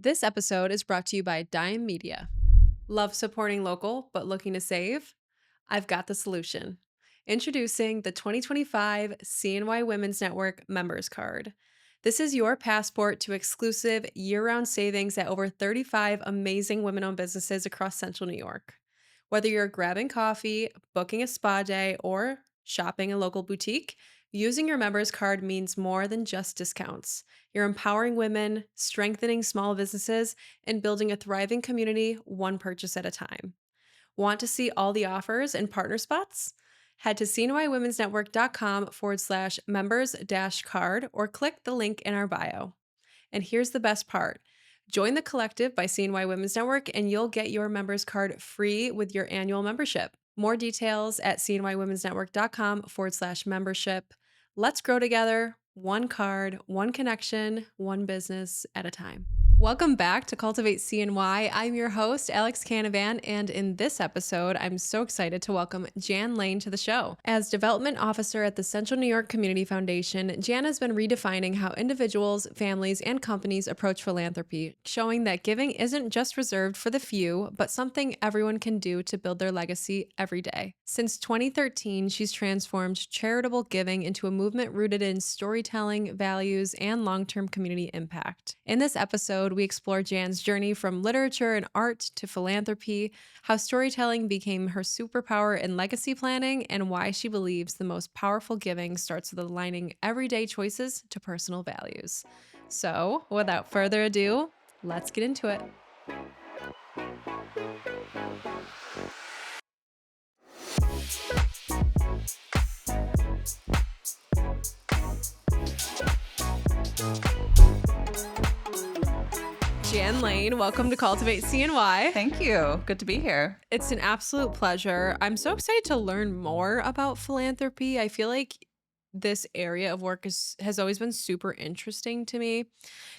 This episode is brought to you by Dime Media. Love supporting local, but looking to save? I've got the solution. Introducing the 2025 CNY Women's Network Members Card. This is your passport to exclusive year-round savings at over 35 amazing women-owned businesses across Central New York. Whether you're grabbing coffee, booking a spa day, or shopping a local boutique, using your members card means more than just discounts. You're empowering women, strengthening small businesses, and building a thriving community one purchase at a time. Want to see all the offers and partner spots? Head to cnywomensnetwork.com/members-card or click the link in our bio. And here's the best part. Join the collective by CNY Women's Network and you'll get your members card free with your annual membership. More details at cnywomensnetwork.com/membership. Let's grow together, one card, one connection, one business at a time. Welcome back to Cultivate CNY. I'm your host, Alex Canavan, and in this episode, I'm so excited to welcome Jan Lane to the show. As Development Officer at the Central New York Community Foundation, Jan has been redefining how individuals, families, and companies approach philanthropy, showing that giving isn't just reserved for the few, but something everyone can do to build their legacy every day. Since 2013, she's transformed charitable giving into a movement rooted in storytelling, values, and long-term community impact. In this episode, we explore Jan's journey from literature and art to philanthropy, how storytelling became her superpower in legacy planning, and why she believes the most powerful giving starts with aligning everyday choices to personal values. So, without further ado, let's get into it. Jan Lane, welcome to Cultivate CNY. Thank you. Good to be here. It's an absolute pleasure. I'm so excited to learn more about philanthropy. I feel like this area of work has always been super interesting to me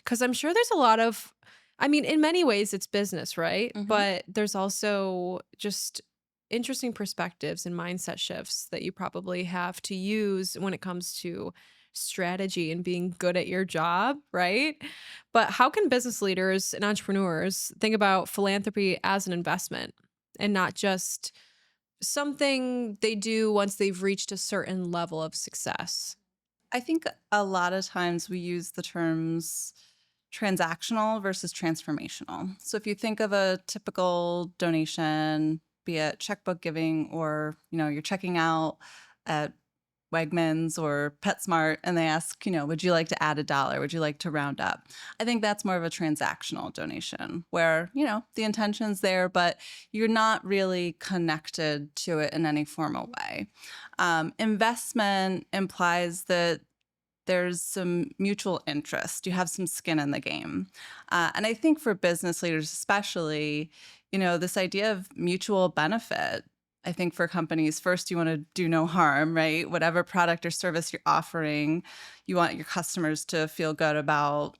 because I'm sure there's a lot of, in many ways it's business, right? Mhm. But there's also just interesting perspectives and mindset shifts that you probably have to use when it comes to strategy and being good at your job, right? But how can business leaders and entrepreneurs think about philanthropy as an investment and not just something they do once they've reached a certain level of success? I think a lot of times we use the terms transactional versus transformational. So if you think of a typical donation, be it checkbook giving or, you're checking out at Wegmans or PetSmart and they ask, would you like to add $1? Would you like to round up? I think that's more of a transactional donation where, the intention's there, but you're not really connected to it in any formal way. Investment implies that there's some mutual interest. You have some skin in the game. And I think for business leaders, especially, this idea of mutual benefit. I think for companies, first, you want to do no harm, right? Whatever product or service you're offering, you want your customers to feel good about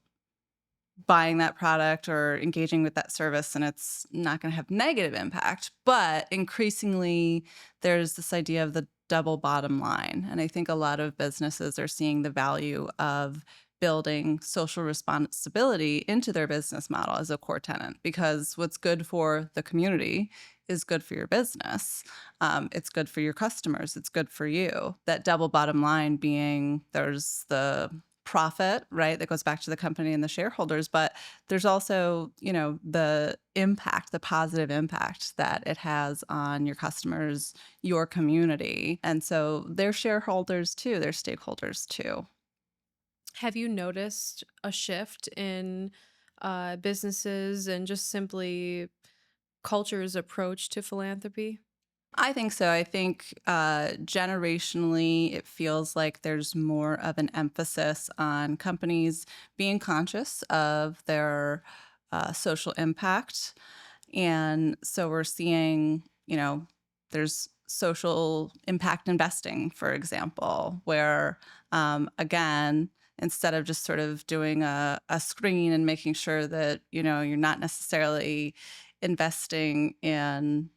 buying that product or engaging with that service, and it's not going to have negative impact. But increasingly, there's this idea of the double bottom line. And I think a lot of businesses are seeing the value of building social responsibility into their business model as a core tenet, because what's good for the community is good for your business. It's good for your customers. It's good for you. That double bottom line being there's the profit, right? That goes back to the company and the shareholders, but there's also, the impact, the positive impact that it has on your customers, your community. And so they're shareholders too, they're stakeholders too. Have you noticed a shift in businesses and just simply culture's approach to philanthropy? I think so. I think generationally, it feels like there's more of an emphasis on companies being conscious of their social impact. And so we're seeing, there's social impact investing, for example, where, again, instead of just sort of doing a screen and making sure that, you're not necessarily investing in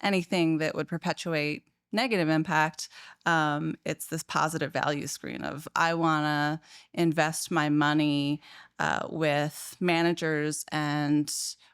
anything that would perpetuate negative impact, it's this positive value screen of I want to invest my money with managers and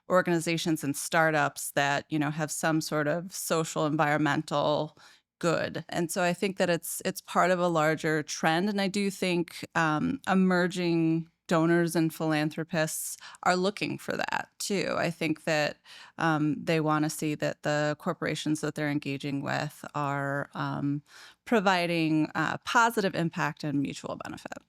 organizations and startups that have some sort of social environmental good. And so I think that it's part of a larger trend, and I do think emerging donors and philanthropists are looking for that too. I think that they want to see that the corporations that they're engaging with are providing positive impact and mutual benefit.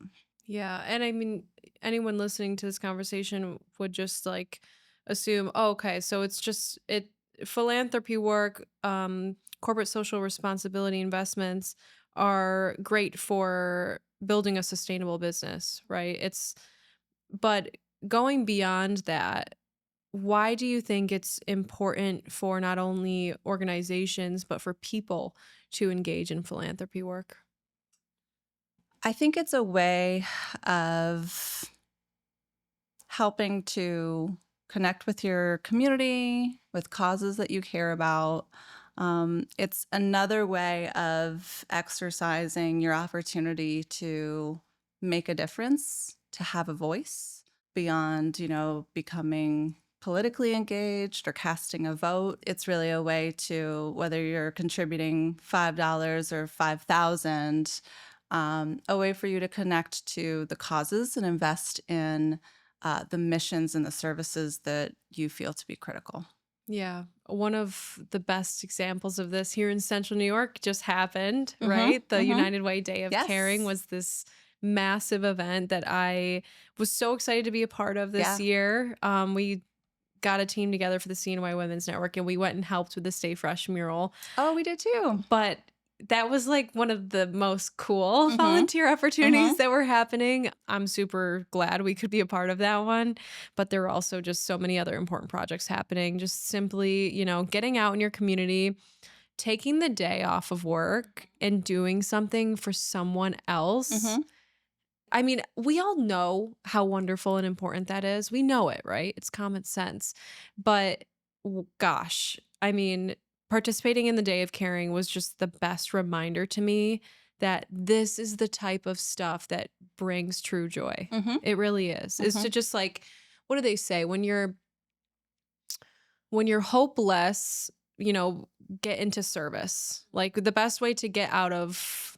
Yeah. And I mean, anyone listening to this conversation would just like assume, oh, okay, so it's just philanthropy work, corporate social responsibility investments are great for building a sustainable business, right? But going beyond that, why do you think it's important for not only organizations, but for people to engage in philanthropy work? I think it's a way of helping to connect with your community, with causes that you care about. It's another way of exercising your opportunity to make a difference, to have a voice beyond, becoming politically engaged or casting a vote. It's really a way to, whether you're contributing $5 or 5,000, a way for you to connect to the causes and invest in the missions and the services that you feel to be critical. Yeah. One of the best examples of this here in central New York just happened, Mm-hmm. right? The Mm-hmm. United Way Day of Caring Yes. was this massive event that I was so excited to be a part of this Yeah. year. We got a team together for the CNY Women's Network and we went and helped with the Stay Fresh mural. Oh, we did too. But that was like one of the most cool Mm-hmm. volunteer Mm-hmm. opportunities that were happening. I'm super glad we could be a part of that one. But there were also just so many other important projects happening. Just simply, getting out in your community, taking the day off of work and doing something for someone else. Mm-hmm. I mean, we all know how wonderful and important that is. We know it, right? It's common sense. But gosh, I mean, participating in the Day of Caring was just the best reminder to me that this is the type of stuff that brings true joy. Mm-hmm. It really is. It's Mm-hmm. to just like, what do they say? When you're hopeless, get into service. Like the best way to get out of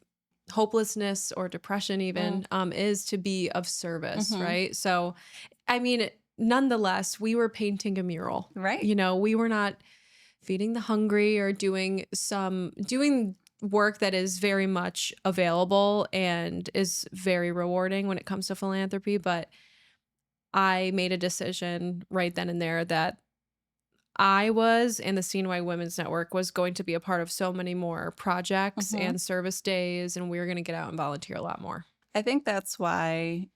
hopelessness or depression even is to be of service, Mm-hmm. right? So, I mean, nonetheless, we were painting a mural. Right. We were not feeding the hungry or doing work that is very much available and is very rewarding when it comes to philanthropy, but I made a decision right then and there that I was and the CNY Women's Network was going to be a part of so many more projects Mm-hmm. and service days, and we were going to get out and volunteer a lot more. I think that's why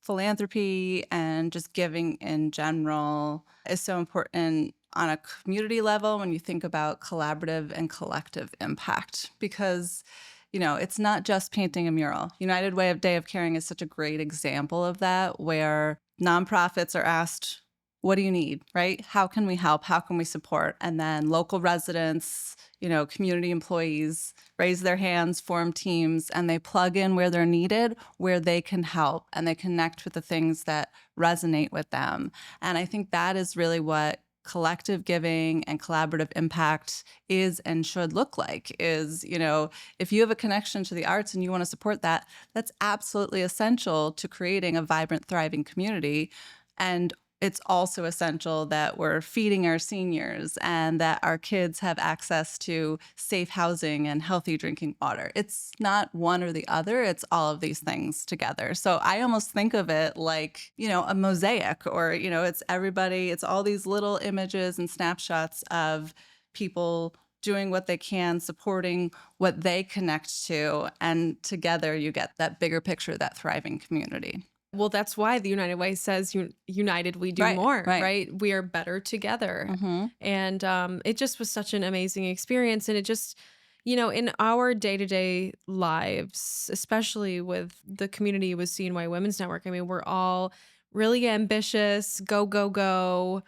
philanthropy and just giving in general is so important on a community level when you think about collaborative and collective impact, because it's not just painting a mural. United Way of Day of Caring is such a great example of that, where nonprofits are asked, what do you need, right? How can we help? How can we support? And then local residents, community employees raise their hands, form teams, and they plug in where they're needed, where they can help, and they connect with the things that resonate with them. And I think that is really what collective giving and collaborative impact is and should look like. Is, if you have a connection to the arts and you want to support that, that's absolutely essential to creating a vibrant, thriving community. And it's also essential that we're feeding our seniors and that our kids have access to safe housing and healthy drinking water. It's not one or the other, it's all of these things together. So I almost think of it like, a mosaic, or, it's everybody, it's all these little images and snapshots of people doing what they can, supporting what they connect to, and together you get that bigger picture, that thriving community. Well, that's why the United Way says united we do Right, more, right. right? We are better together. Mm-hmm. And it just was such an amazing experience. And it just, in our day-to-day lives, especially with the community with CNY Women's Network, I mean, we're all really ambitious, go, go, go,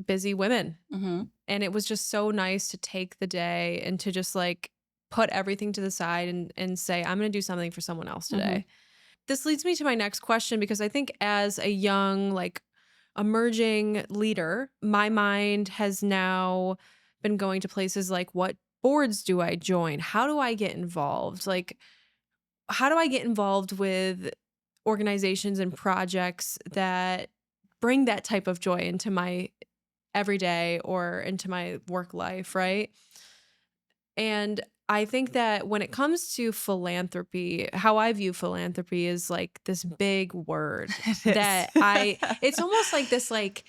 busy women. Mm-hmm. And it was just so nice to take the day and to just like put everything to the side and say, I'm going to do something for someone else Mhm. today. This leads me to my next question because I think as a young, like emerging leader, my mind has now been going to places like, what boards do I join? How do I get involved? Like, how do I get involved with organizations and projects that bring that type of joy into my everyday or into my work life, right? And I think that when it comes to philanthropy, how I view philanthropy is like this big word It is. that it's almost like this like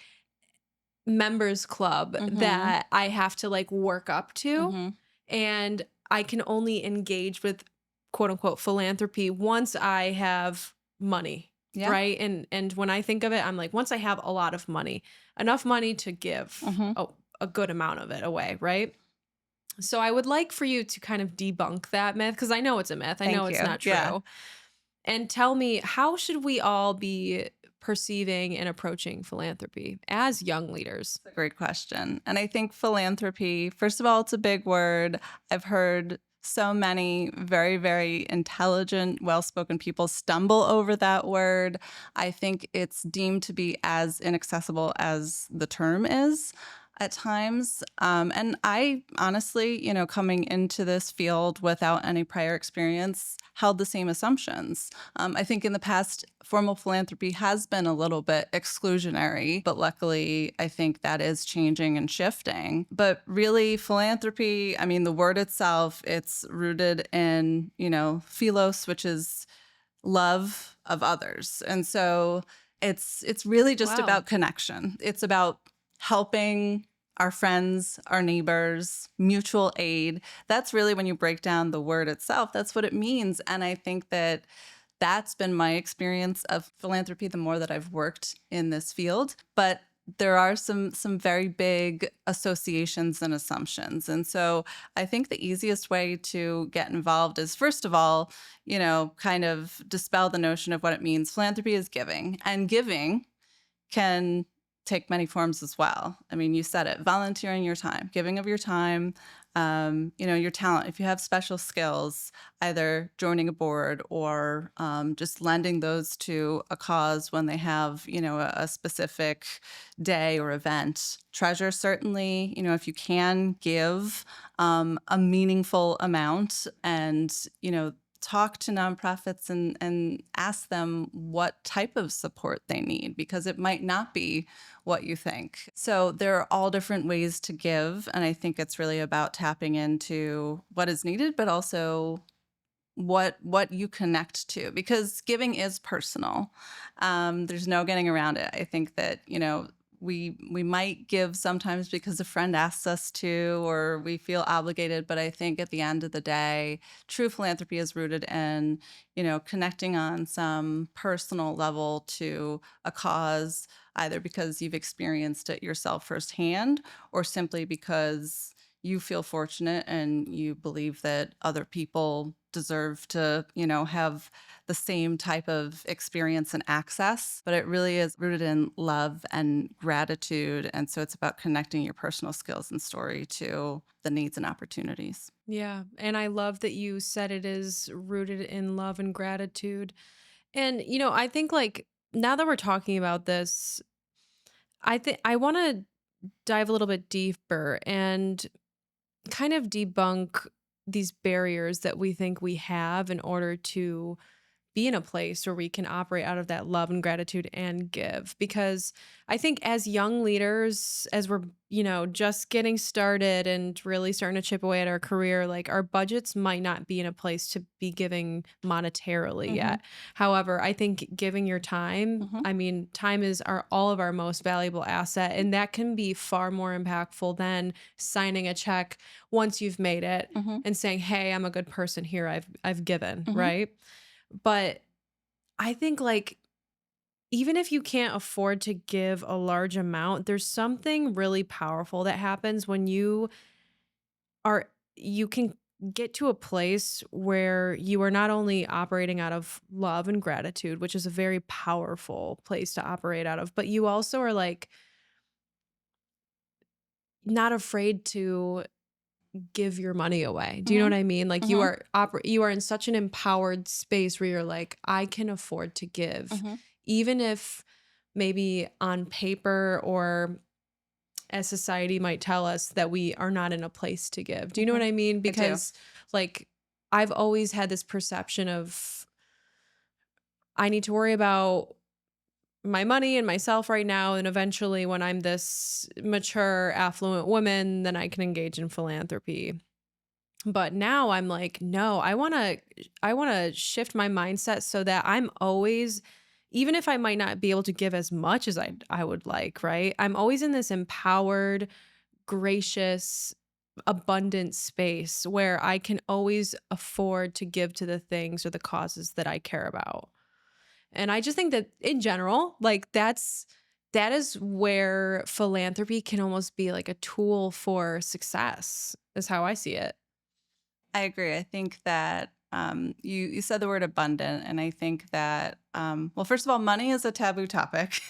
members club Mhm. that I have to like work up to. Mhm. And I can only engage with quote unquote philanthropy once I have money. Yeah. Right. And when I think of it, I'm like, once I have a lot of money, enough money to give Mhm. a good amount of it away. Right. So I would like for you to kind of debunk that myth because I know it's a myth. I know Thank it's you. not Yeah. true. And tell me, how should we all be perceiving and approaching philanthropy as young leaders? That's a great question. And I think philanthropy, first of all, it's a big word. I've heard so many very, very intelligent, well spoken people stumble over that word. I think it's deemed to be as inaccessible as the term is at times. And I honestly, coming into this field without any prior experience, held the same assumptions. I think in the past, formal philanthropy has been a little bit exclusionary, but luckily, I think that is changing and shifting. But really, philanthropy, I mean, the word itself, it's rooted in, philos, which is love of others. And so it's really just Wow. about connection. It's about helping our friends, our neighbors, mutual aid. That's really when you break down the word itself, that's what it means. And I think that that's been my experience of philanthropy the more that I've worked in this field. But there are some very big associations and assumptions. And so I think the easiest way to get involved is, first of all, kind of dispel the notion of what it means. Philanthropy is giving, and giving can take many forms as well. I mean, you said it, volunteering your time, giving of your time, your talent. If you have special skills, either joining a board or just lending those to a cause when they have, a specific day or event. Treasure, certainly, if you can give a meaningful amount and, talk to nonprofits and ask them what type of support they need, because it might not be what you think. So there are all different ways to give. And I think it's really about tapping into what is needed, but also what you connect to, because giving is personal. There's no getting around it. I think that, we might give sometimes because a friend asks us to, or we feel obligated. But I think at the end of the day, true philanthropy is rooted in, connecting on some personal level to a cause, either because you've experienced it yourself firsthand or simply because you feel fortunate and you believe that other people deserve to, have the same type of experience and access. But it really is rooted in love and gratitude. And so it's about connecting your personal skills and story to the needs and opportunities. Yeah. And I love that you said it is rooted in love and gratitude. And, I think like now that we're talking about this, I think I want to dive a little bit deeper and kind of debunk these barriers that we think we have in order to be in a place where we can operate out of that love and gratitude and give. Because I think as young leaders, as we're, just getting started and really starting to chip away at our career, like our budgets might not be in a place to be giving monetarily Hmm. yet. However, I think giving your time, Hmm. I mean, time is all of our most valuable asset. And that can be far more impactful than signing a check once you've made it Hmm. and saying, "Hey, I'm a good person here. I've given," Hmm. right? But I think like even if you can't afford to give a large amount, there's something really powerful that happens when you can get to a place where you are not only operating out of love and gratitude, which is a very powerful place to operate out of, but you also are like not afraid to give your money away. Do you know Mhm. what I mean? Like Mhm. you are in such an empowered space where you're like, I can afford to give, Mhm. even if maybe on paper or as society might tell us that we are not in a place to give. Do you know what Mhm. I mean? I do. Because like I've always had this perception of I need to worry about my money and myself right now. And eventually, when I'm this mature, affluent woman, then I can engage in philanthropy. But now I'm like, no, I want to shift my mindset so that I'm always even if I might not be able to give as much as I would like, right? I'm always in this empowered, gracious, abundant space where I can always afford to give to the things or the causes that I care about. And I just think that in general, like that is where philanthropy can almost be like a tool for success, is how I see it. I agree. I think that you said the word abundant, and I think that well, first of all, money is a taboo topic.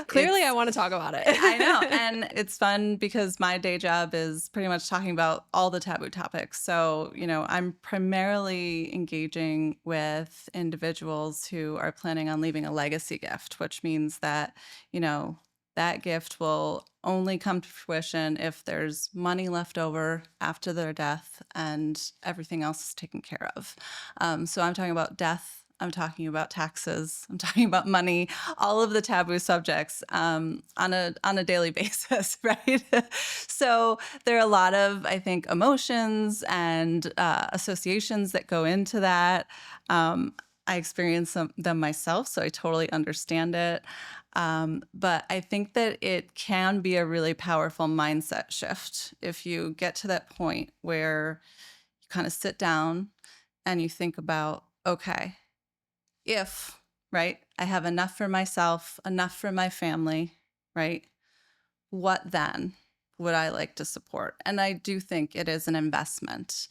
Clearly, I it's want to talk about I know, it. and it's fun because my day job is pretty much talking about all the taboo topics. So I'm primarily engaging with individuals who are planning on leaving a legacy gift, which means that you know that gift will only come to fruition if there's money left over after their death and everything else is taken care of. So I'm talking about death. I'm talking about taxes. I'm talking about money, all of the taboo subjects on a daily basis, right? So there are a lot of, I think, emotions and associations that go into that. I experience them myself, so I totally understand it. But I think that it can be a really powerful mindset shift if you get to that point where you kind of sit down and you think about, okay, if, right, I have enough for myself, enough for my family, right, what then would I like to support? And I do think it is an investment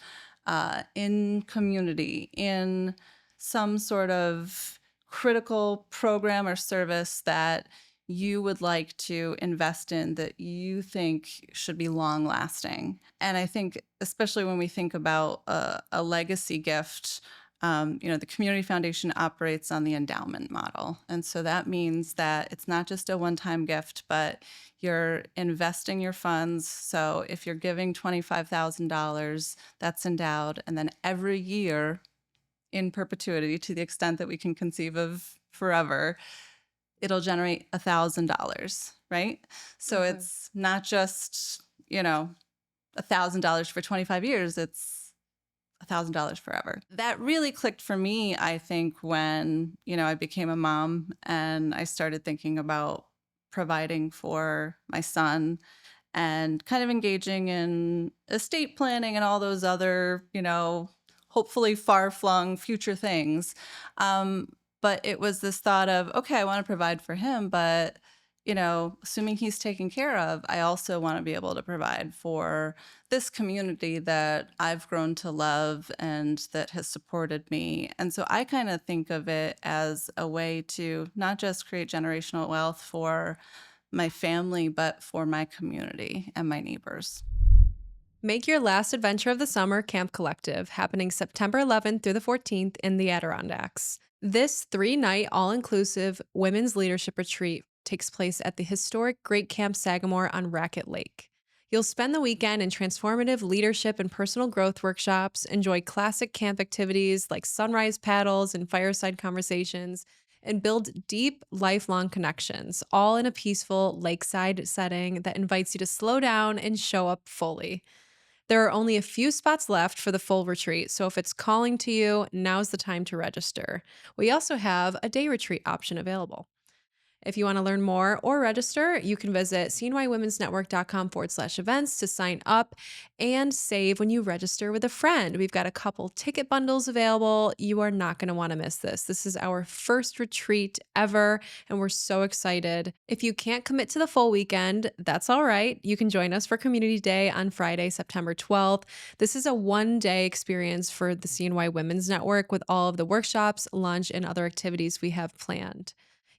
in community, in some sort of critical program or service that you would like to invest in that you think should be long lasting. And I think, especially when we think about a legacy gift, the community foundation operates on the endowment model. And so that means that it's not just a one time gift, but you're investing your funds. So if you're giving $25,000, that's endowed. And then every year in perpetuity, to the extent that we can conceive of forever, it'll generate $1,000, right? So Okay. it's not just, $1,000 for 25 years, it's $1,000 forever. That really clicked for me, I think, when, I became a mom and I started thinking about providing for my son and kind of engaging in estate planning and all those other, hopefully far flung future things. Um, but it was this thought of, okay, I want to provide for him, but assuming he's taken care of, I also want to be able to provide for this community that I've grown to love and that has supported me. And so I kind of think of it as a way to not just create generational wealth for my family, but for my community and my neighbors. Make your last adventure of the summer Camp Collective, happening September 11th through the 14th in the Adirondacks. This 3-night all inclusive women's leadership retreat takes place at the historic Great Camp Sagamore on Racket Lake. You'll spend the weekend in transformative leadership and personal growth workshops, enjoy classic camp activities like sunrise paddles and fireside conversations, and build deep, lifelong connections, all in a peaceful lakeside setting that invites you to slow down and show up fully. There are only a few spots left for the full retreat, so if it's calling to you, now's the time to register. We also have a day retreat option available. If you want to learn more or register, you can visit cnywomensnetwork.com/events to sign up and save when you register with a friend. We've got a couple ticket bundles available. You are not going to want to miss this. This is our first retreat ever, and we're so excited. If you can't commit to the full weekend, that's all right. You can join us for Community Day on Friday, September 12th. This is a one-day experience for the CNY Women's Network with all of the workshops, lunch, and other activities we have planned.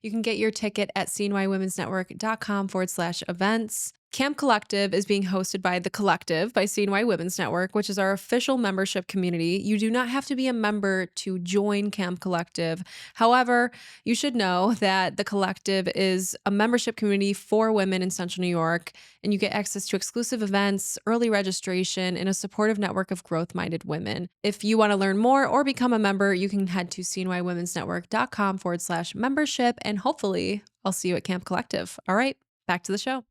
You can get your ticket at cnywomensnetwork.com/events. Camp Collective is being hosted by The Collective by CNY Women's Network, which is our official membership community. You do not have to be a member to join Camp Collective. However, you should know that The Collective is a membership community for women in Central New York, and you get access to exclusive events, early registration, and a supportive network of growth minded women. If you want to learn more or become a member, you can head to cnywomensnetwork.com/membership, and hopefully, I'll see you at Camp Collective. All right, back to the show.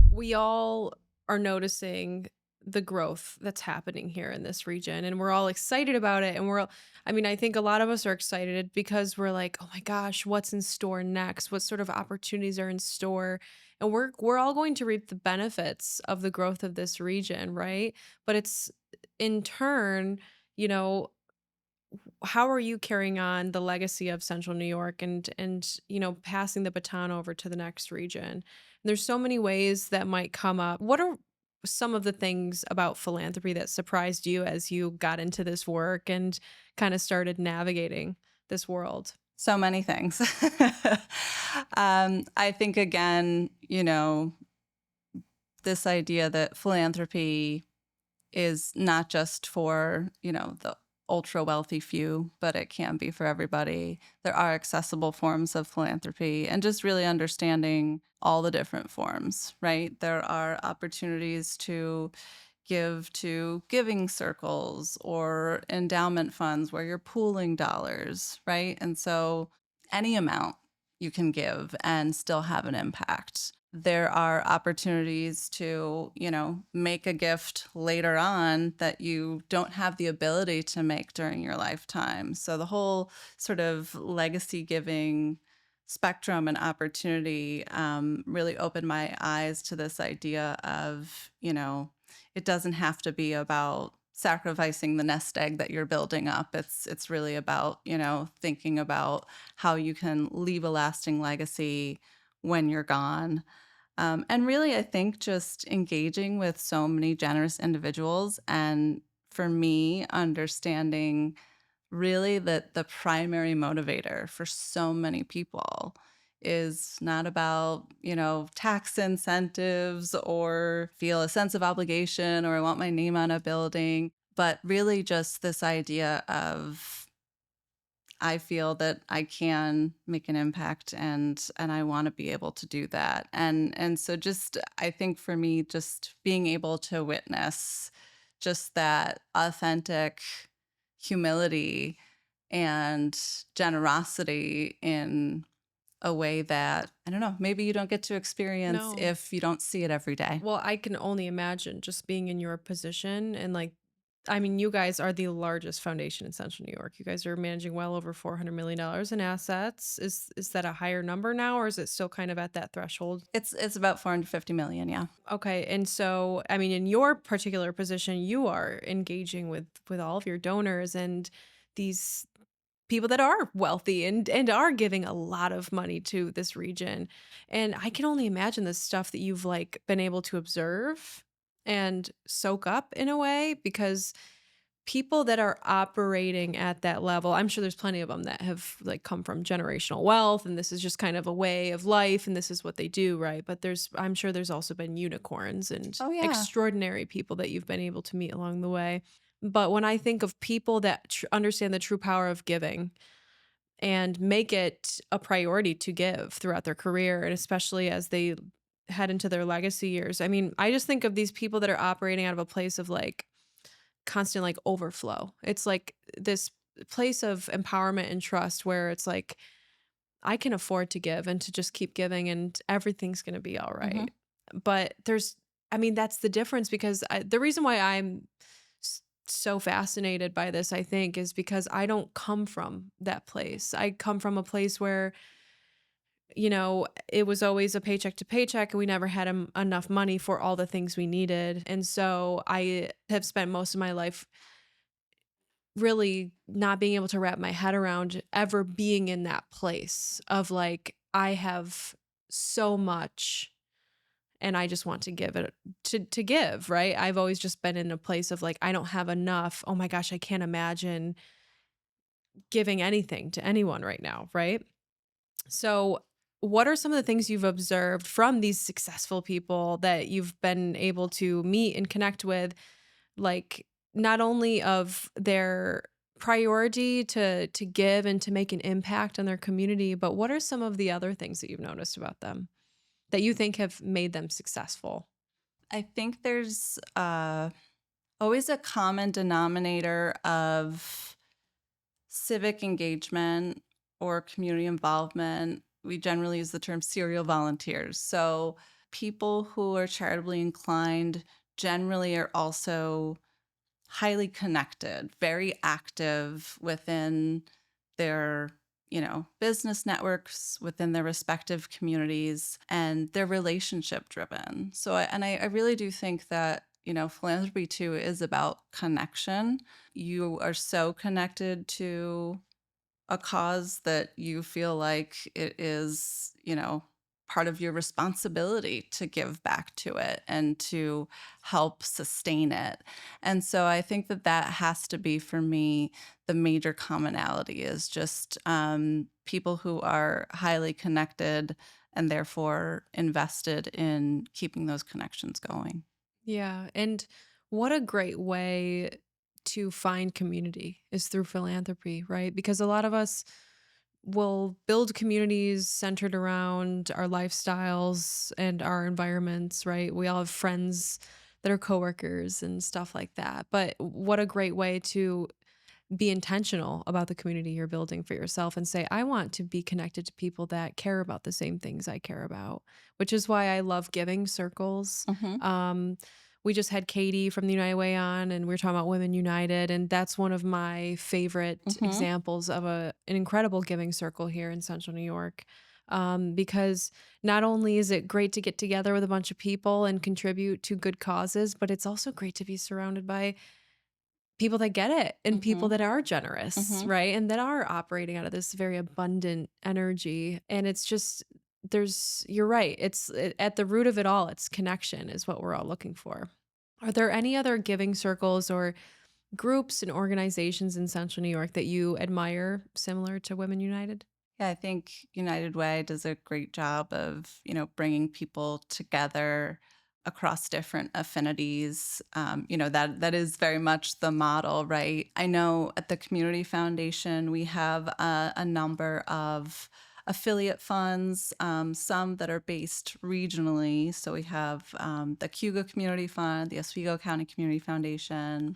We all are noticing the growth that's happening here in this region, and we're all excited about it, and I mean, I think a lot of us are excited because we're like, "Oh my gosh, what's in store next? What sort of opportunities are in store?" And we're all going to reap the benefits of the growth of this region, right? But it's in turn, you know, how are you carrying on the legacy of Central New York and passing the baton over to the next region? There's so many ways that might come up. What are some of the things about philanthropy that surprised you as you got into this work and kind of started navigating this world? So many things. I think, again, this idea that philanthropy is not just for, the ultra wealthy few, but it can be for everybody. There are accessible forms of philanthropy and just really understanding all the different forms, right? There are opportunities to give to giving circles or endowment funds where you're pooling dollars, right? And so any amount you can give and still have an impact. There are opportunities to, make a gift later on that you don't have the ability to make during your lifetime. So the whole sort of legacy giving spectrum and opportunity really opened my eyes to this idea of, it doesn't have to be about sacrificing the nest egg that you're building up. It's really about, thinking about how you can leave a lasting legacy when you're gone. And really, I think just engaging with so many generous individuals, and for me, understanding really that the primary motivator for so many people is not about, tax incentives or feel a sense of obligation or I want my name on a building, but really just this idea of I feel that I can make an impact and I want to be able to do that. And so just I think for me just being able to witness just that authentic humility and generosity in a way that I don't know, maybe you don't get to experience No. if you don't see it every day. Well, I can only imagine just being in your position and I mean, you guys are the largest foundation in Central New York. You guys are managing well over $400 million in assets. Is that a higher number now, or is it still kind of at that threshold? It's about 450 million, yeah. Okay, and so I mean, in your particular position, you are engaging with all of your donors and these people that are wealthy and are giving a lot of money to this region. And I can only imagine the stuff that you've been able to observe and soak up in a way, because people that are operating at that level, I'm sure there's plenty of them that have come from generational wealth and this is just kind of a way of life and this is what they do, right? But I'm sure there's also been unicorns and Oh yeah. extraordinary people that you've been able to meet along the way. But when I think of people that understand the true power of giving and make it a priority to give throughout their career, and especially as they head into their legacy years, I mean, I just think of these people that are operating out of a place of constant overflow. It's like this place of empowerment and trust where it's like I can afford to give and to just keep giving and everything's going to be all Hmm. right. But I mean, that's the difference because the reason why I'm so fascinated by this, I think, is because I don't come from that place. I come from a place where, it was always a paycheck to paycheck and we never had enough money for all the things we needed. And so I have spent most of my life really not being able to wrap my head around ever being in that place of I have so much and I just want to give it to give, right? I've always just been in a place of I don't have enough. Oh my gosh, I can't imagine giving anything to anyone right now, right? So what are some of the things you've observed from these successful people that you've been able to meet and connect with, like not only of their priority to give and to make an impact on their community, but what are some of the other things that you've noticed about them that you think have made them successful? I think there's always a common denominator of civic engagement or community involvement. We generally use the term serial volunteers. So people who are charitably inclined generally are also highly connected, very active within their, business networks, within their respective communities, and they're relationship driven. So, I really do think that, philanthropy too is about connection. You are so connected to a cause that you feel like it is, part of your responsibility to give back to it and to help sustain it. And so I think that that has to be for me the major commonality is just people who are highly connected and therefore invested in keeping those connections going. Yeah. And what a great way to find community is through philanthropy, right? Because a lot of us will build communities centered around our lifestyles and our environments, right? We all have friends that are coworkers and stuff like that. But what a great way to be intentional about the community you're building for yourself and say, I want to be connected to people that care about the same things I care about, which is why I love giving circles. Hmm. Um, we just had Katie from the United Way on, and we were talking about Women United. And that's one of my favorite Hmm. examples of an incredible giving circle here in Central New York. Because not only is it great to get together with a bunch of people and contribute to good causes, but it's also great to be surrounded by people that get it and people Hmm. that are generous, Hmm. right? And that are operating out of this very abundant energy. And it's just, you're right. At the root of it all, it's connection is what we're all looking for. Are there any other giving circles or groups and organizations in Central New York that you admire similar to Women United? Yeah, I think United Way does a great job of, bringing people together across different affinities. That is very much the model, right? I know at the Community Foundation, we have a number of affiliate funds, some that are based regionally. So we have the Cuga Community Fund, the Oswego County Community Foundation,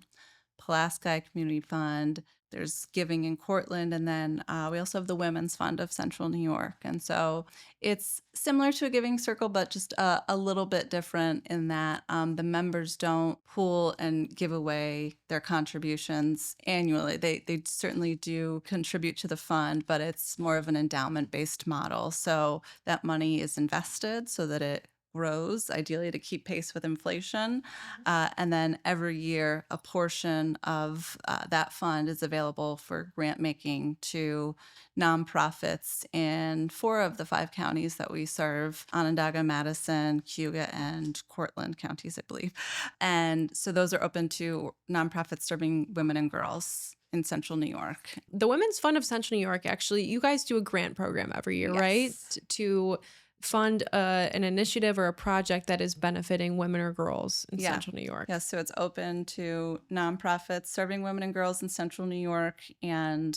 Pulaski Community Fund. There's Giving in Cortland, and then we also have the Women's Fund of Central New York. And so it's similar to a giving circle, but just a little bit different in that the members don't pool and give away their contributions annually. They certainly do contribute to the fund, but it's more of an endowment based model. So that money is invested so that it grows, ideally to keep pace with inflation. And then every year, a portion of that fund is available for grant making to nonprofits in 4 of the 5 counties that we serve: Onondaga, Madison, Cuga, and Cortland counties, I believe. And so those are open to nonprofits serving women and girls in Central New York. The Women's Fund of Central New York, actually, you guys do a grant program every year, right? Yes. To fund an initiative or a project that is benefiting women or girls in Yeah. Central New York. Yes, so it's open to nonprofits serving women and girls in Central New York, and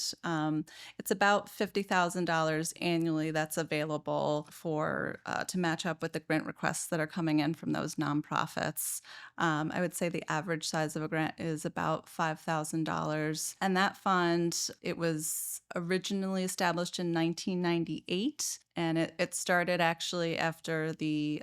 it's about $50,000 annually that's available for to match up with the grant requests that are coming in from those nonprofits. I would say the average size of a grant is about $5,000, and that fund, it was originally established in 1998, and it started actually after the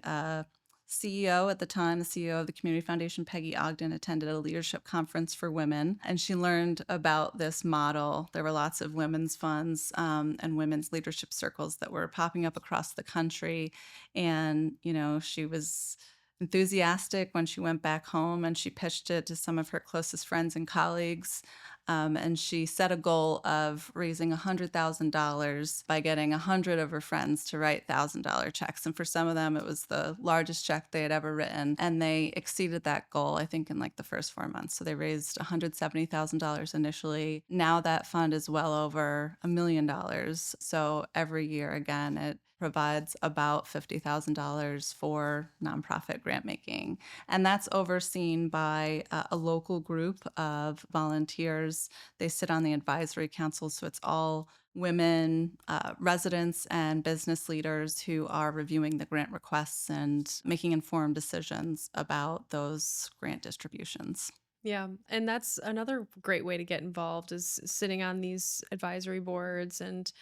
CEO at the time, the CEO of the Community Foundation, Peggy Ogden, attended a leadership conference for women, and she learned about this model. There were lots of women's funds and women's leadership circles that were popping up across the country. And, she was enthusiastic when she went back home and she pitched it to some of her closest friends and colleagues. And she set a goal of raising $100,000 by getting 100 of her friends to write $1,000 checks. And for some of them, it was the largest check they had ever written. And they exceeded that goal, I think, in like the first 4 months. So they raised $170,000 initially. Now that fund is well over $1 million. So every year, again, provides about $50,000 for nonprofit grant making. And that's overseen by a local group of volunteers. They sit on the advisory council, so it's all women, residents, and business leaders who are reviewing the grant requests and making informed decisions about those grant distributions. Yeah, and that's another great way to get involved is sitting on these advisory boards and,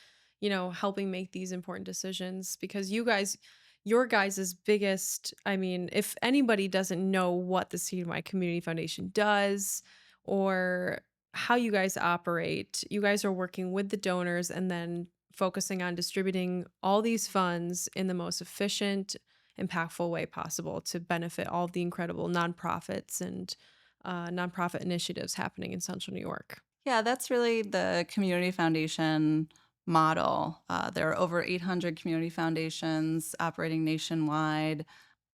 helping make these important decisions because your guys' biggest, I mean, if anybody doesn't know what the CNY Community Foundation does or how you guys operate, you guys are working with the donors and then focusing on distributing all these funds in the most efficient, impactful way possible to benefit all of the incredible nonprofits and nonprofit initiatives happening in Central New York. Yeah, that's really the community foundation model. There are over 800 community foundations operating nationwide,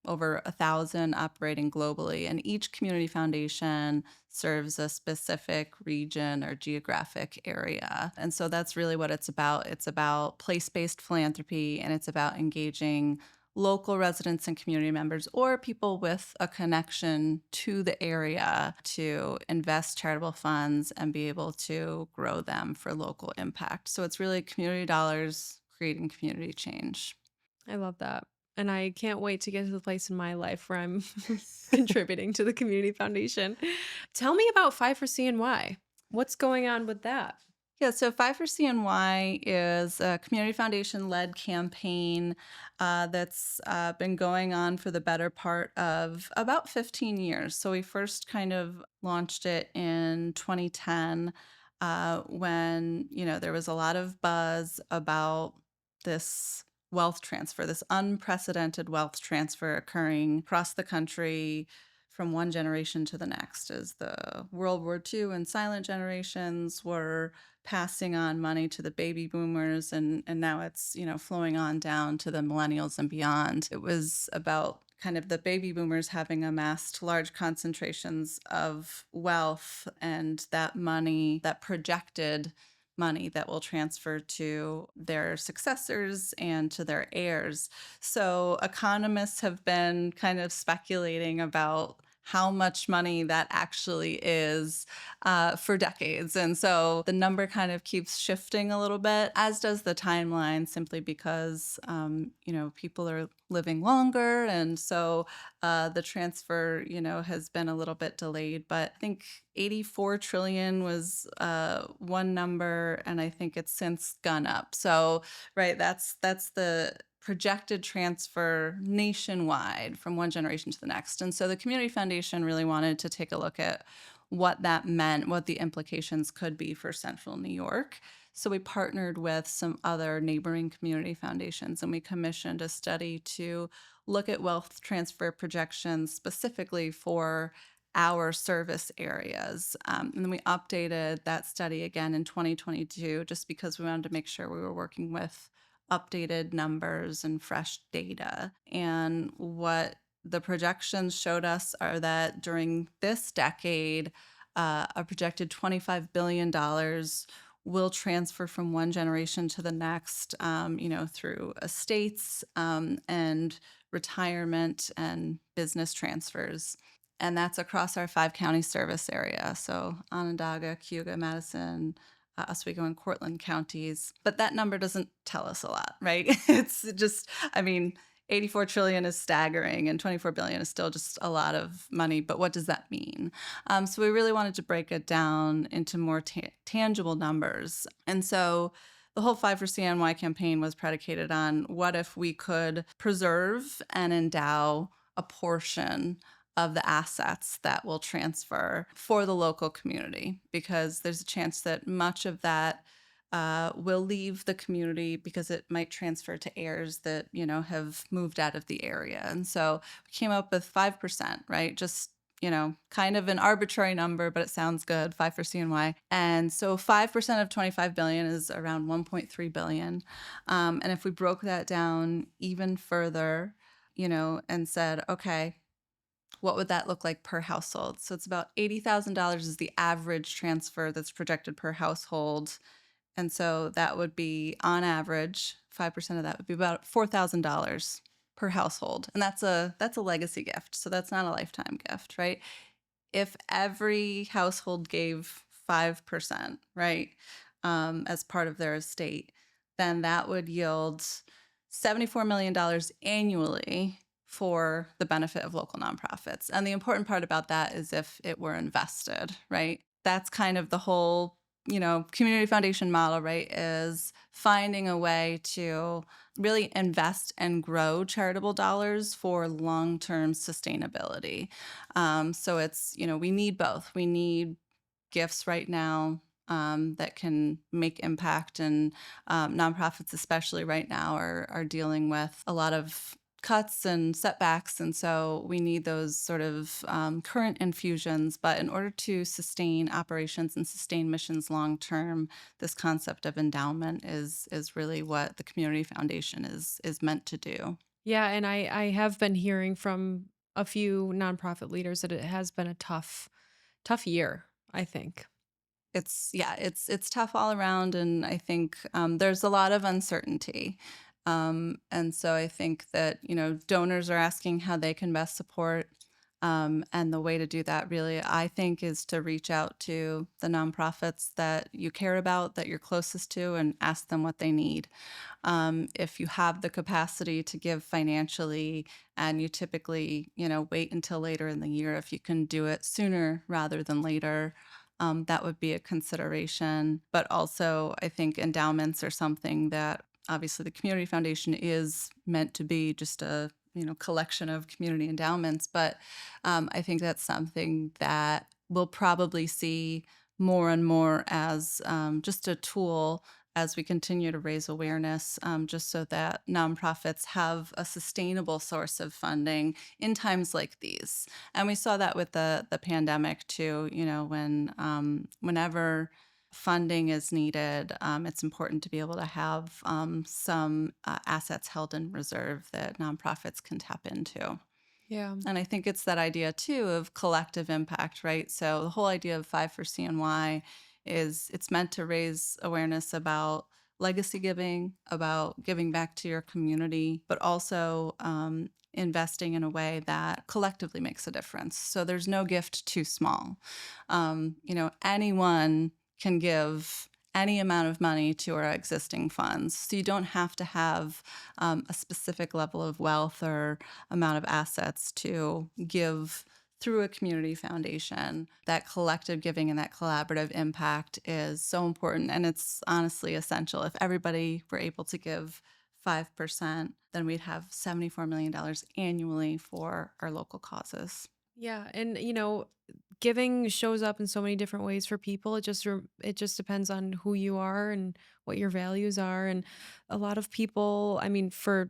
over 1,000 operating globally, and each community foundation serves a specific region or geographic area. And so that's really what it's about. It's about place-based philanthropy, and it's about engaging local residents and community members or people with a connection to the area to invest charitable funds and be able to grow them for local impact. So it's really community dollars creating community change. I love that. And I can't wait to get to the place in my life where I'm contributing to the community foundation. Tell me about Five for CNY. What's going on with that? Yeah, so Five for CNY is a community foundation led campaign that's been going on for the better part of about 15 years. So we first kind of launched it in 2010 when, there was a lot of buzz about this wealth transfer, this unprecedented wealth transfer occurring across the country from one generation to the next as the World War II and silent generations were passing on money to the baby boomers and now it's flowing on down to the millennials and beyond. It was about kind of the baby boomers having amassed large concentrations of wealth and that money, that projected money that will transfer to their successors and to their heirs. So economists have been kind of speculating about how much money that actually is for decades. And so the number kind of keeps shifting a little bit, as does the timeline, simply because, people are living longer. And so the transfer, has been a little bit delayed. But I think 84 trillion was one number, and I think it's since gone up. So, right, that's the projected transfer nationwide from one generation to the next. And so the Community Foundation really wanted to take a look at what that meant, what the implications could be for Central New York. So we partnered with some other neighboring community foundations and we commissioned a study to look at wealth transfer projections specifically for our service areas. And then we updated that study again in 2022 just because we wanted to make sure we were working with updated numbers and fresh data. And what the projections showed us are that during this decade, a projected $25 billion will transfer from one generation to the next, through estates and retirement and business transfers. And that's across our 5 county service area. So Onondaga, Cayuga, Madison, Oswego, and Cortland counties. But that number doesn't tell us a lot, right? It's just, 84 trillion is staggering and 24 billion is still just a lot of money. But what does that mean? So we really wanted to break it down into more tangible numbers. And so the whole Five for CNY campaign was predicated on what if we could preserve and endow a portion of the assets that will transfer for the local community, because there's a chance that much of that will leave the community because it might transfer to heirs that, have moved out of the area. And so we came up with 5%, right? Just kind of an arbitrary number, but it sounds good, 5 for CNY. And so 5% of 25 billion is around 1.3 billion. And if we broke that down even further, and said, okay, what would that look like per household? So it's about $80,000 is the average transfer that's projected per household And so that would be on average, 5% of that would be about $4,000 per household. And that's a legacy gift. So that's not a lifetime gift, right? If every household gave 5%, right, as part of their estate, then that would yield $74 million dollars annually for the benefit of local nonprofits. And the important part about that is if it were invested, right? That's kind of the whole, community foundation model, right? Is finding a way to really invest and grow charitable dollars for long term sustainability. So we need both. We need gifts right now that can make impact, and nonprofits, especially right now, are dealing with a lot of cuts and setbacks. And so we need those sort of current infusions. But in order to sustain operations and sustain missions long term, this concept of endowment is really what the community foundation is meant to do. Yeah, and I have been hearing from a few nonprofit leaders that it has been a tough year, I think. It's tough all around, and I think there's a lot of uncertainty. And so I think that donors are asking how they can best support, and the way to do that really, I think, is to reach out to the nonprofits that you care about, that you're closest to, and ask them what they need. If you have the capacity to give financially, and you typically, wait until later in the year, if you can do it sooner rather than later, that would be a consideration. But also, I think endowments are something that obviously the community foundation is meant to be just a collection of community endowments. But I think that's something that we'll probably see more and more as just a tool as we continue to raise awareness, just so that nonprofits have a sustainable source of funding in times like these. And we saw that with the pandemic too. Whenever funding is needed, it's important to be able to have some assets held in reserve that nonprofits can tap into. Yeah. And I think it's that idea too of collective impact, right? So the whole idea of Five for CNY is it's meant to raise awareness about legacy giving, about giving back to your community, but also investing in a way that collectively makes a difference. So there's no gift too small. Anyone can give any amount of money to our existing funds. So you don't have to have a specific level of wealth or amount of assets to give through a community foundation. That collective giving and that collaborative impact is so important. And it's honestly essential. If everybody were able to give 5%, then we'd have $74 million dollars annually for our local causes. Yeah, and giving shows up in so many different ways for people. It just depends on who you are and what your values are. And a lot of people, I mean, for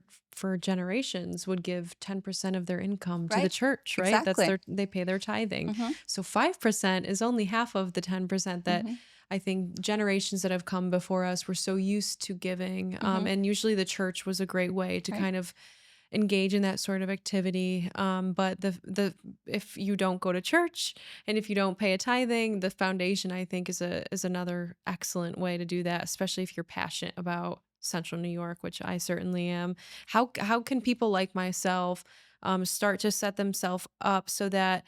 generations, would give 10% of their income to the Right? church. Right? Exactly. They pay their tithing. Hmm. So 5% is only half of the 10% that. Hmm. I think generations that have come before us were so used to giving. Hmm. And usually the church was a great way to Right. kind of engage in that sort of activity. But the if you don't go to church and if you don't pay a tithing, the foundation, I think, is another excellent way to do that, especially if you're passionate about Central New York, which I certainly am. How can people like myself start to set themselves up so that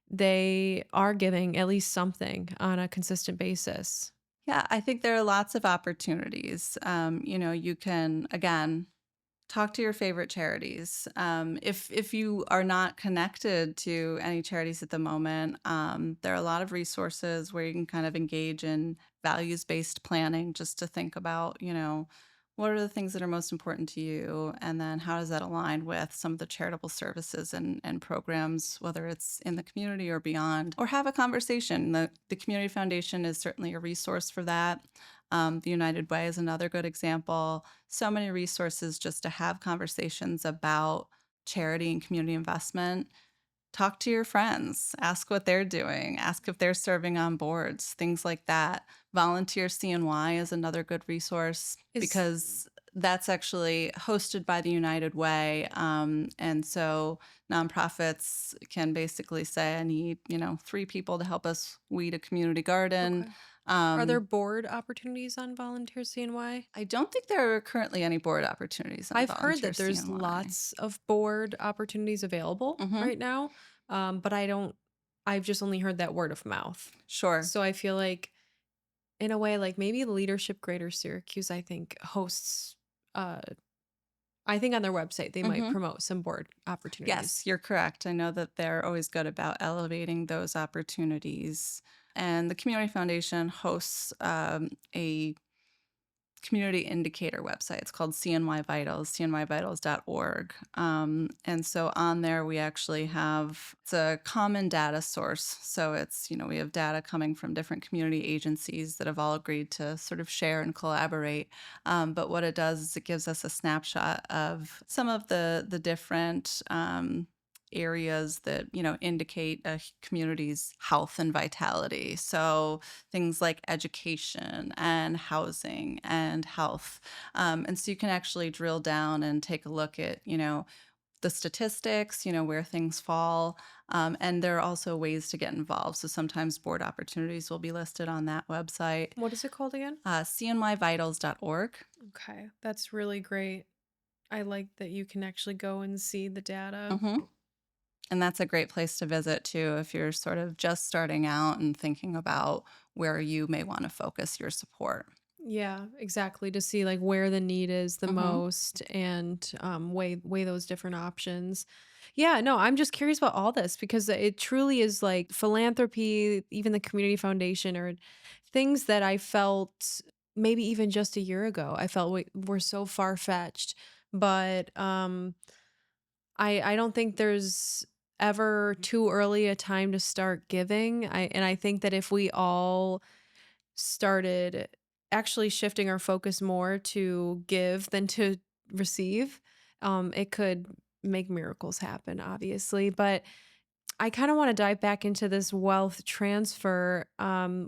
they are giving at least something on a consistent basis? Yeah, I think there are lots of opportunities. You can, again, talk to your favorite charities. If you are not connected to any charities at the moment, there are a lot of resources where you can kind of engage in values based planning, just to think about, what are the things that are most important to you, and then how does that align with some of the charitable services and programs, whether it's in the community or beyond, or have a conversation. The Community Foundation is certainly a resource for that. The United Way is another good example. So many resources just to have conversations about charity and community investment. Talk to your friends, ask what they're doing, ask if they're serving on boards, things like that. Volunteer CNY is another good resource Is because that's actually hosted by the United Way. And so nonprofits can basically say, I need, 3 people to help us weed a community garden. Okay. Are there Um, board opportunities on Volunteer CNY? I don't think there are currently any board opportunities on I've heard Volunteer that there's CNY. lots of board opportunities available Hmm. right now, but I've just only heard that word of mouth. Sure. So I feel like, in a way, like maybe Leadership Greater Syracuse, I think, hosts, uh, I think on their website, they might Hmm. promote some board Yes, opportunities. you're correct. I know that they're always good about elevating those opportunities. And the Community Foundation hosts a community indicator website. It's called CNY Vitals, cnyvitals.org. And so on there, we actually have it's a common data source. So it's, we have data coming from different community agencies that have all agreed to sort of share and collaborate. But what it does is it gives us a snapshot of some of the different areas that indicate a community's health and vitality. So things like education and housing and health. And so you can actually drill down and take a look at, the statistics, where things fall. And there are also ways to get involved. So sometimes board opportunities will be listed on that website, What is it called again? cnyvitals.org. Okay, that's really great. I like that you can actually go and see the data. Hmm. And that's a great place to visit too if you're sort of just starting out and thinking about where you may want to focus your support. Yeah, exactly. To see like where the need is the Hmm. most and weigh those different options. Yeah, no, I'm just curious about all this because it truly is like philanthropy, even the community foundation, or things that I felt maybe even just a year ago. I felt were so far fetched, but I don't think there's ever too early a time to start giving. I think that if we all started actually shifting our focus more to give than to receive, it could make miracles happen, obviously. But I kind of want to dive back into this wealth transfer.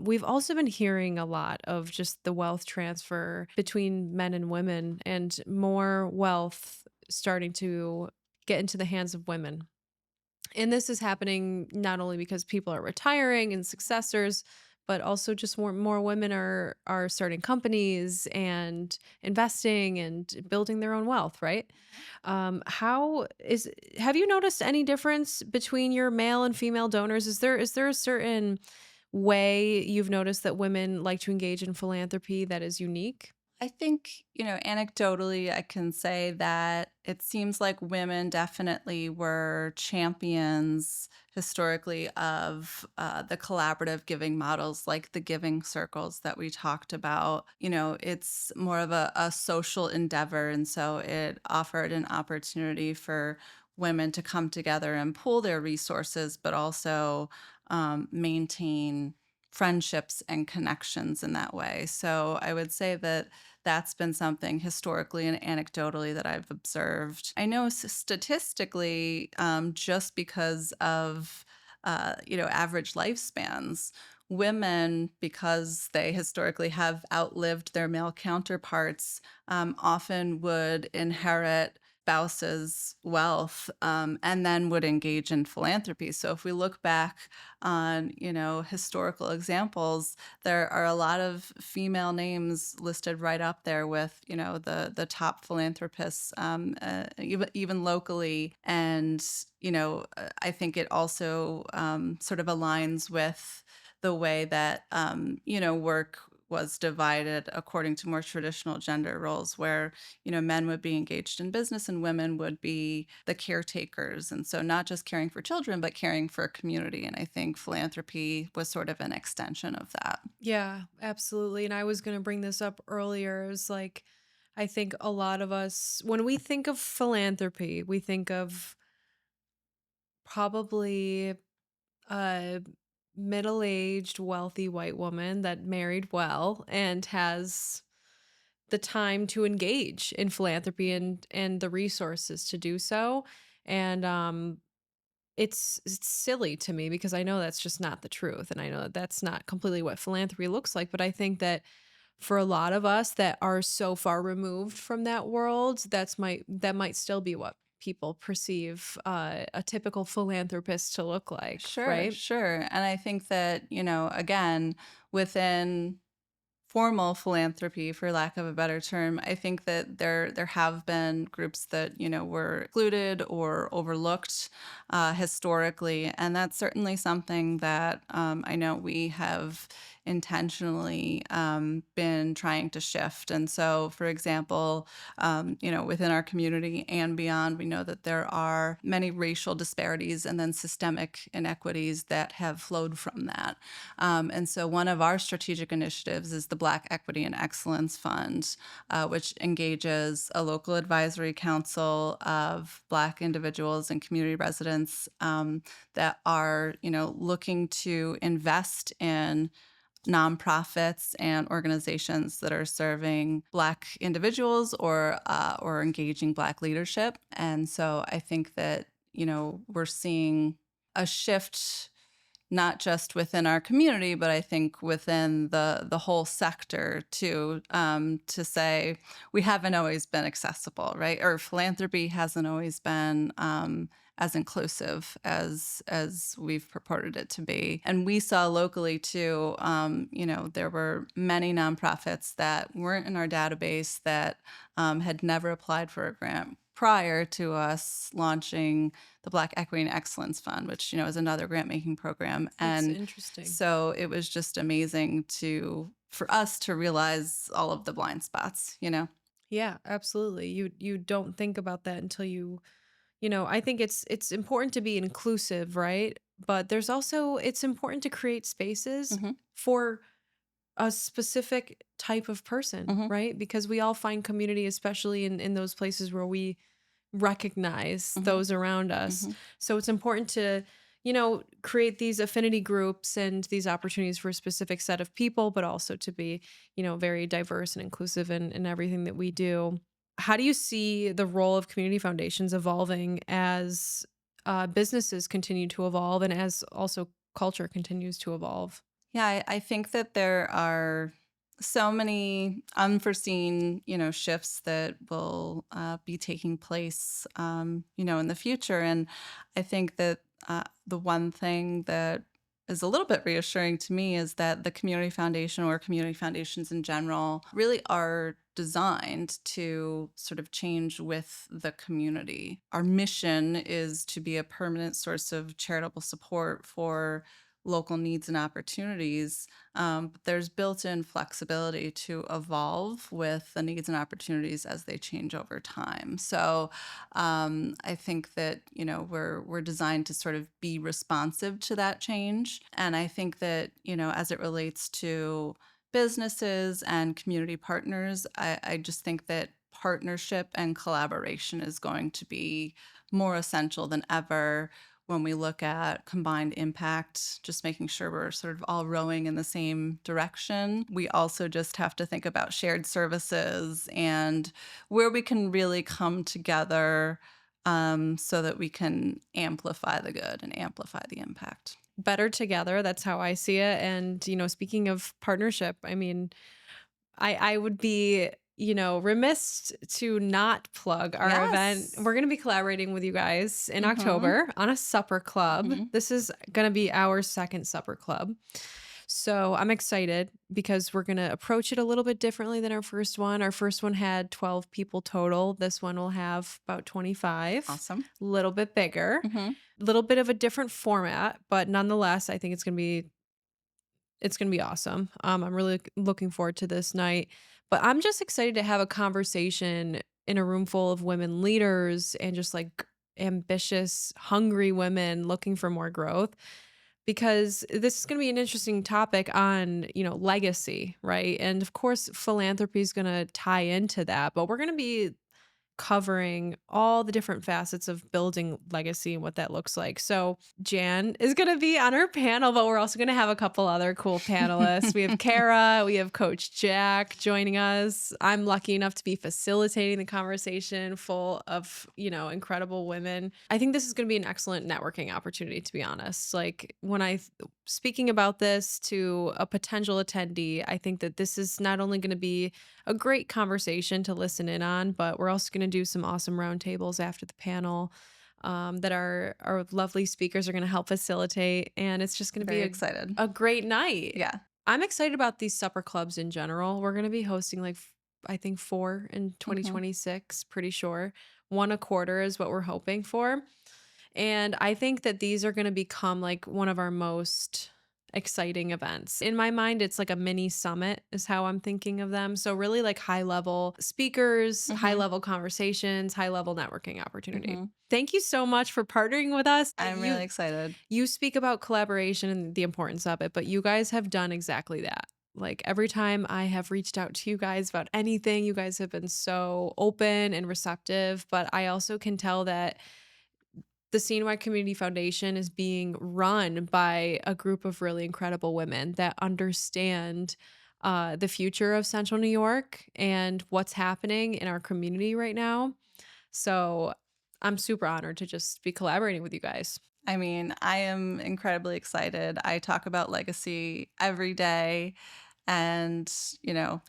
We've also been hearing a lot of just the wealth transfer between men and women, and more wealth starting to get into the hands of women. And this is happening not only because people are retiring and successors, but also just more women are starting companies and investing and building their own wealth, right? How is Have you noticed any difference between your male and female donors? Is there a certain way you've noticed that women like to engage in philanthropy that is unique? I think, anecdotally, I can say that it seems like women definitely were champions historically of the collaborative giving models, like the giving circles that we talked about. It's more of a social endeavor. And so it offered an opportunity for women to come together and pool their resources, but also maintain friendships and connections in that way. So I would say that that's been something historically and anecdotally that I've observed. I know statistically, just because of average lifespans, women, because they historically have outlived their male counterparts, often would inherit spouse's wealth, and then would engage in philanthropy. So if we look back on historical examples, there are a lot of female names listed right up there with the top philanthropists, even locally. And I think it also sort of aligns with the way that work was divided according to more traditional gender roles, where men would be engaged in business and women would be the caretakers. And so not just caring for children, but caring for a community. And I think philanthropy was sort of an extension of that. Yeah, absolutely. And I was going to bring this up earlier. It was like, I think a lot of us, when we think of philanthropy, we think of probably a middle aged, wealthy white woman that married well and has the time to engage in philanthropy and the resources to do so. And it's silly to me because I know that's just not the truth, and I know that that's not completely what philanthropy looks like. But I think that for a lot of us that are so far removed from that world, that might still be what people perceive a typical philanthropist to look like, Sure, right? sure. And I think that, again, within formal philanthropy, for lack of a better term, I think that there have been groups that were excluded or overlooked historically, and that's certainly something that I know we have intentionally been trying to shift. And so, for example, within our community and beyond, we know that there are many racial disparities and then systemic inequities that have flowed from that. And so one of our strategic initiatives is the Black Equity and Excellence Fund, which engages a local advisory council of Black individuals and community residents that are, looking to invest in nonprofits and organizations that are serving Black individuals or engaging Black leadership. And so I think that we're seeing a shift not just within our community, but I think within the whole sector to say we haven't always been accessible, right? Or philanthropy hasn't always been as inclusive as we've purported it to be. And we saw locally too, there were many nonprofits that weren't in our database that had never applied for a grant prior to us launching the Black Equity and Excellence Fund, which is another grant making program. That's And interesting. so it was just amazing for us to realize all of the blind spots. Yeah, absolutely. You don't think about that until I think it's important to be inclusive, right? But there's also it's important to create spaces Hmm. for a specific type of person, Hmm. right? Because we all find community, especially in those places where we recognize Hmm. those around us. Hmm. So it's important to, create these affinity groups and these opportunities for a specific set of people, but also to be, very diverse and inclusive in everything that we do. How do you see the role of community foundations evolving as businesses continue to evolve and as also culture continues to evolve? Yeah, I think that there are so many unforeseen, shifts that will be taking place, in the future. And I think that the one thing that is a little bit reassuring to me is that the community foundation or community foundations in general really are designed to sort of change with the community. Our mission is to be a permanent source of charitable support for local needs and opportunities, but there's built-in flexibility to evolve with the needs and opportunities as they change over time. So I think that we're designed to sort of be responsive to that change, and I think that as it relates to businesses and community partners, I just think that partnership and collaboration is going to be more essential than ever when we look at combined impact, just making sure we're sort of all rowing in the same direction. We also just have to think about shared services and where we can really come together so that we can amplify the good and amplify the impact. Better together, that's how I see it. And, speaking of partnership, I mean, I would be, remiss to not plug our event. Yes. We're going to be collaborating with you guys in Mm-hmm. October on a supper club. Mm-hmm. This is going to be our second supper club. So I'm excited because we're going to approach it a little bit differently than our first one. Our first one had 12 people total. This one will have about 25, Awesome. a little bit bigger, Mm-hmm. a little bit of a different format, but nonetheless, I think it's gonna be awesome. I'm really looking forward to this night. But I'm just excited to have a conversation in a room full of women leaders and just like ambitious, hungry women looking for more growth. Because this is going to be an interesting topic on, legacy, right? And of course, philanthropy is going to tie into that, but we're going to be covering all the different facets of building legacy and what that looks like. So, Jan is going to be on our panel, but we're also going to have a couple other cool panelists. We have Kara, we have Coach Jack joining us. I'm lucky enough to be facilitating the conversation full of, incredible women. I think this is going to be an excellent networking opportunity, to be honest. Like, when speaking about this to a potential attendee, I think that this is not only going to be a great conversation to listen in on, but we're also going to to do some awesome roundtables after the panel that our lovely speakers are going to help facilitate. And it's just going to be Very excited. a great night. Yeah. I'm excited about these supper clubs in general. We're going to be hosting like, I think 4 in Mhm. 2026, pretty sure. One a quarter is what we're hoping for. And I think that these are going to become like one of our most exciting events. In my mind, it's like a mini summit, is how I'm thinking of them. So, really, like high level speakers, high Mhm. level conversations, high level networking opportunity. Mhm. Thank you so much for partnering with us. I'm really excited. You speak about collaboration and the importance of it, but you guys have done exactly that. Like every time I have reached out to you guys about anything, you guys have been so open and receptive. But I also can tell that the CNY Community Foundation is being run by a group of really incredible women that understand the future of Central New York and what's happening in our community right now. So I'm super honored to just be collaborating with you guys. I mean, I am incredibly excited. I talk about legacy every day and,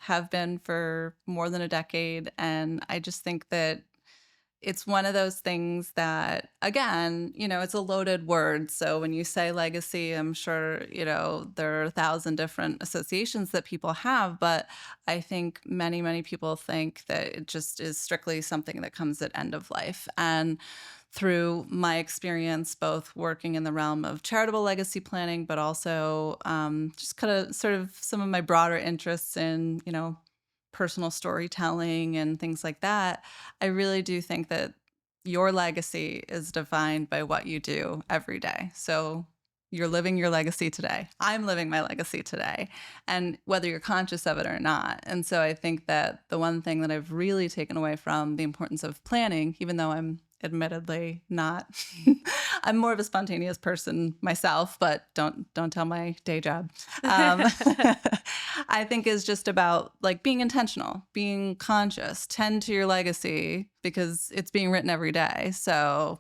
have been for more than a decade. And I just think that it's one of those things that, again, it's a loaded word. So when you say legacy, I'm sure, there are 1,000 different associations that people have. But I think many, many people think that it just is strictly something that comes at end of life. And through my experience, both working in the realm of charitable legacy planning, but also just kind of sort of some of my broader interests in, personal storytelling and things like that, I really do think that your legacy is defined by what you do every day. So you're living your legacy today. I'm living my legacy today, and whether you're conscious of it or not. And so I think that the one thing that I've really taken away from the importance of planning, even though I'm admittedly not I'm more of a spontaneous person myself, but don't tell my day job. Um, I think is just about like being intentional, being conscious, tend to your legacy because it's being written every day. So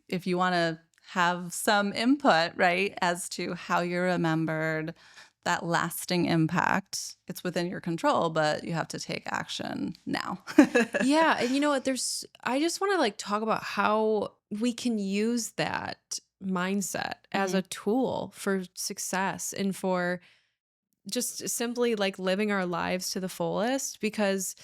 if you want to have some input, right, as to how you're remembered, that lasting impact, it's within your control, but you have to take action now. Yeah, and you know what? I just want to like talk about how we can use that mindset as Hmm. a tool for success and for just simply like living our lives to the fullest. Because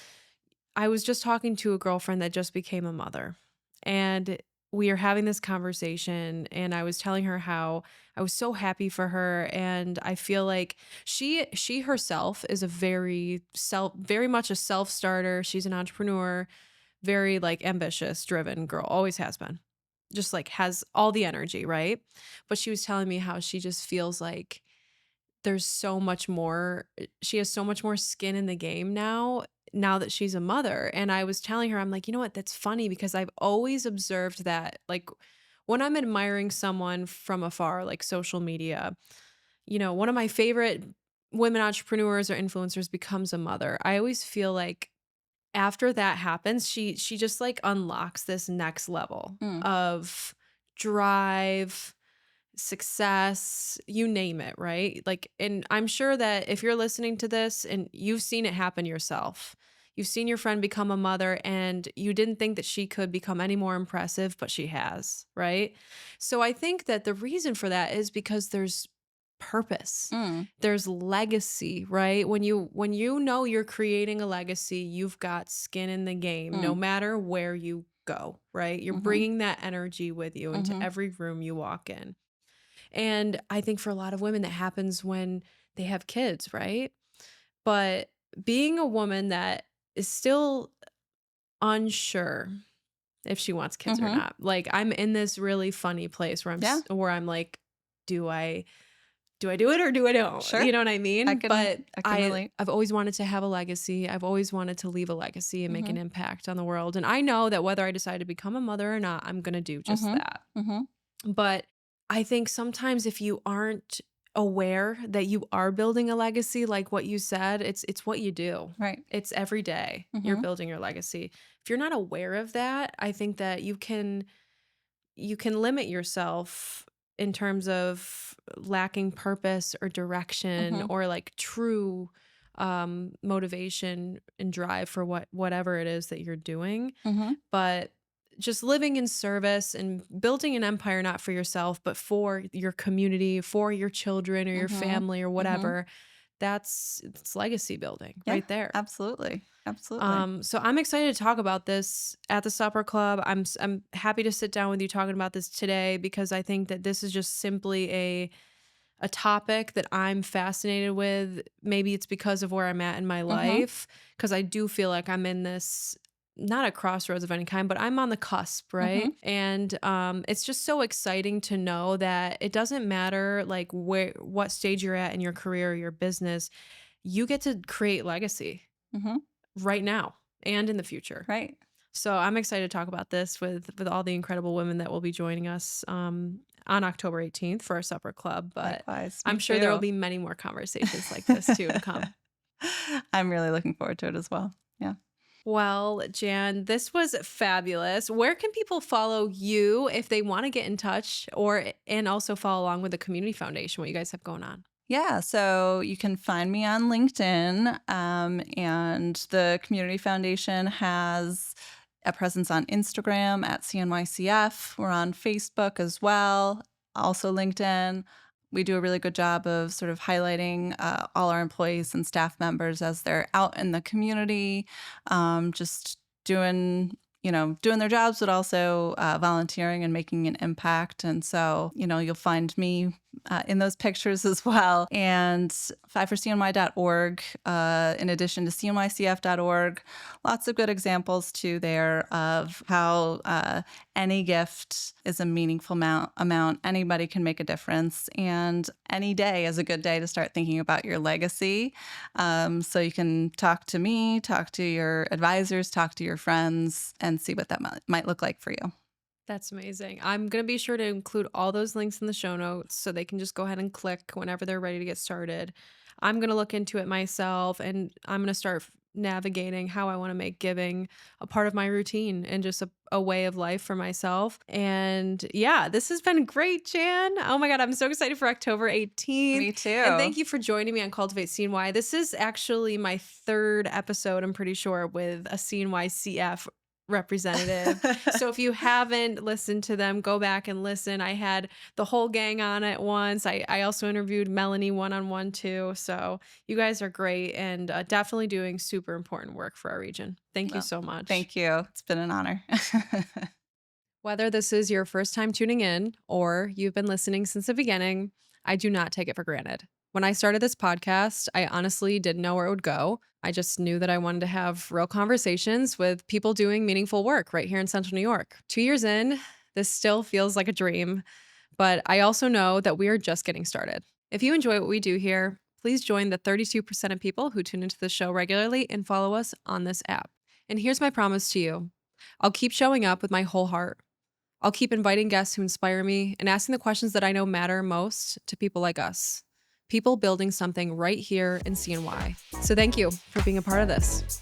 I was just talking to a girlfriend that just became a mother, and we are having this conversation, and I was telling her how I was so happy for her, and I feel like she herself is a very much a self-starter. She's an entrepreneur, very like ambitious, driven girl, always has been. Just like has all the energy, right? But she was telling me how she just feels like there's so much more she has so much more skin in the game now that she's a mother. And I was telling her, I'm like, you know what, that's funny because I've always observed that like when I'm admiring someone from afar, like social media, one of my favorite women entrepreneurs or influencers becomes a mother. I always feel like after that happens, she just like unlocks this next level Mm. of drive, success, you name it, right? Like, and I'm sure that if you're listening to this and you've seen it happen yourself, you've seen your friend become a mother and you didn't think that she could become any more impressive, but she has, right? So I think that the reason for that is because there's purpose. Mm. There's legacy, right? When you know you're creating a legacy, you've got skin in the game no Mm. matter where you go, right? You're Mm-hmm. bringing that energy with you into Mm-hmm. every room you walk in. And I think for a lot of women, that happens when they have kids, right? But being a woman that is still unsure if she wants kids or Mm-hmm. not, like I'm in this really funny place where Yeah, where I'm like, do I do I do it or do I don't? sure. You know what I I mean? can But I can relate. I've always wanted to have a legacy. I've always wanted to leave a legacy and make Mm-hmm. an impact on the world. And I know that whether I decide to become a mother or not, I'm going to do just Mm-hmm. that. Mm-hmm. But I think sometimes if you aren't aware that you are building a legacy, like what you said, it's what you do. Right. It's every day you're Mm-hmm. building your legacy. If you're not aware of that, I think that you can limit yourself in terms of lacking purpose or direction Mm-hmm. or like true motivation and drive for whatever it is that you're doing. Mhm. But just living in service and building an empire, not for yourself, but for your community, for your children or your Mhm. family or Mhm. whatever, it's legacy building Yeah, right there. absolutely. Absolutely. So I'm excited to talk about this at the supper club. I'm happy to sit down with you talking about this today because I think that this is just simply a topic that I'm fascinated with. Maybe it's because of where I'm at in my Mhm. life, because I do feel like I'm in this, not a crossroads of any kind, but I'm on the cusp, right? Mhm. And it's just so exciting to know that it doesn't matter like what stage you're at in your career or your business, you get to create legacy Mhm. right now and in the future. Right. So I'm excited to talk about this with all the incredible women that will be joining us on October 18th for our supper club. But Likewise. Me I'm sure there will too. be many more conversations like this too to come. I'm really looking forward to it as well. Yeah. Well, Jan, this was fabulous. Where can people follow you if they want to get in touch and also follow along with the Community Foundation, what you guys have going on? Yeah, so you can find me on LinkedIn, and the Community Foundation has a presence on Instagram at CNYCF. We're on Facebook as well, also LinkedIn. We do a really good job of sort of highlighting all our employees and staff members as they're out in the community, just doing their jobs, but also volunteering and making an impact. And so, you'll find me in those pictures as well. And 5forcny.org, in addition to cnycf.org, lots of good examples too there of how any gift is a meaningful amount. Anybody can make a difference. And any day is a good day to start thinking about your legacy. So you can talk to me, talk to your advisors, talk to your friends, and see what that might look like for you. That's amazing. I'm going to be sure to include all those links in the show notes so they can just go ahead and click whenever they're ready to get started. I'm going to look into it myself and I'm going to start navigating how I want to make giving a part of my routine and just a way of life for myself. And yeah, this has been great, Jan. Oh my God, I'm so excited for October 18th. Me And too. thank you for joining me on Cultivate CNY. This is actually my third episode, I'm pretty sure, with a CNY CF representative. So if you haven't listened to them, go back and listen. I had the whole gang on at once. I also interviewed Melanie one-on-one too. So you guys are great and definitely doing super important work for our region. Thank you Well, so much. thank you. It's been an honor. Whether this is your first time tuning in or you've been listening since the beginning, I do not take it for granted. When I started this podcast, I honestly didn't know where it would go. I just knew that I wanted to have real conversations with people doing meaningful work right here in Central New York. 2 years in, this still feels like a dream, but I also know that we are just getting started. If you enjoy what we do here, please join the 32% of people who tune into the show regularly and follow us on this app. And here's my promise to you: I'll keep showing up with my whole heart. I'll keep inviting guests who inspire me and asking the questions that I know matter most to people like us, people building something right here in CNY. So thank you for being a part of this.